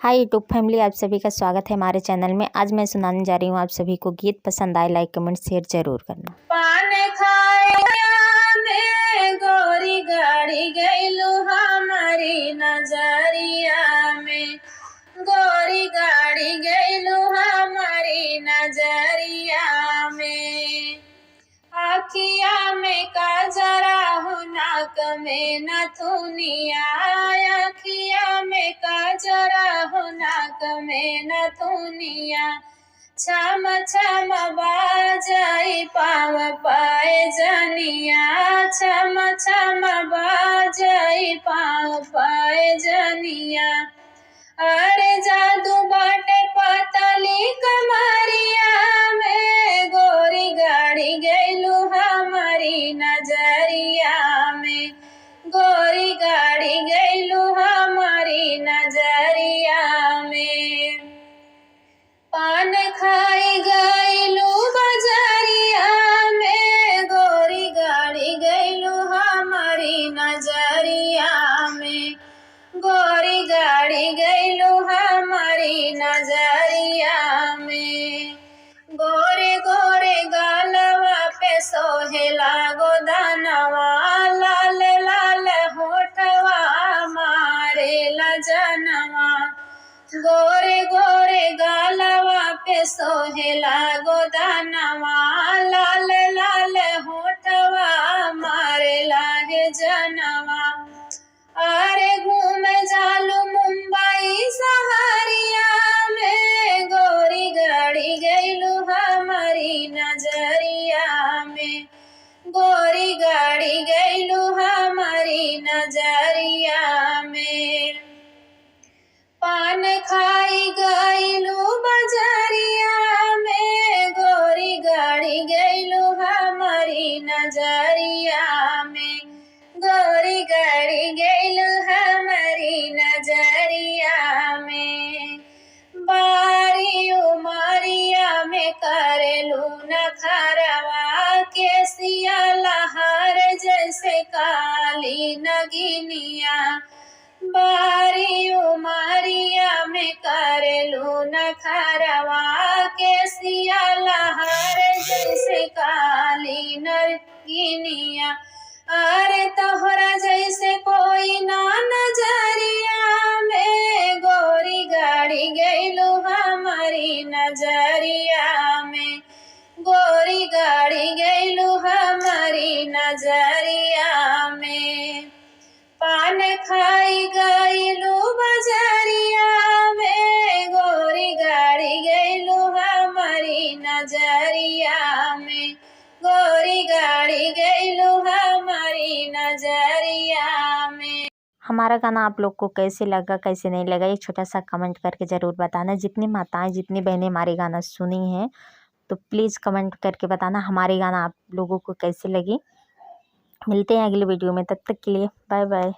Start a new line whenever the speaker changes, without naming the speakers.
Hi YouTube family, आप सभी का स्वागत है हमारे चैनल में। आज मैं सुनाने जा रही हूँ आप सभी को गीत। पसंद आए लाइक कमेंट शेयर जरूर करना।
पान खाया में गोरी गाड़ी गईलू हमारी नजरिया में, गोरी गाड़ी गईलू हमारी नजरिया में। आखिया में काजरा हो नाक में नथुनिया, आखिया में काजरा हो नाक में नथुनिया। छम छम बाजाई पाव पाए जनिया, छम छम बाजाई पाव पाए जनिया। अरे जादू बाटे पतली कमरिया में, गोरी गाड़ी गईलू हमारी नजरिया में, गोरी गाड़ी गईलू हमारी नजरिया में। पान खाई गईलू बजरिया में, गोरी गाड़ी गईलू हमारी नजरिया में, गोरी गाड़ी गईलू हमारी नजरिया में। गोरे गोरे गालवा पे सोहेला गोदानवा, लाल लाल होठवा मारेला जनवा। गोरे गोरे गालवा पे सोहेला गोदानवा, लाल लाल होठवा मारेला हे जनवा। अरे घूमे जालू मुंबई सहरिया में, गोरी गाड़ी गईलू हमारी नजरिया में, गोरी गाड़ी गईलू हमारी नजरिया में। पान खाई गईलू बजरिया में, गोरी गाड़ी गईलू हमारी नजरिया में, गोरी गाड़ी गईलू हमारी नजरिया में। बारी उमरिया में करेलू नखरवा, केसिया लहर जैसे काली नगिनिया। बारी उमरिया में करेलू नखरवा, केसिया लहर जैसे काली नगिनिया। अरे तोहरा जैसे कोई ना नजरिया में, गोरी गाड़ी गईलू हमारी नजरिया में, गोरी गाड़ी गईलू हमारी नजरिया में। पान खाई गईलू बजरिया में, गोरी गाड़ी गईलू हमारी नजरिया में, गोरी गाड़ी गईलू हमारी नजरिया में।
हमारा गाना आप लोग को कैसे लगा कैसे नहीं लगा, एक छोटा सा कमेंट करके ज़रूर बताना। जितनी माताएं जितनी बहनें हमारे गाना सुनी हैं तो प्लीज़ कमेंट करके बताना हमारे गाना आप लोगों को कैसे लगी। मिलते हैं अगले वीडियो में, तब तक के लिए बाय बाय।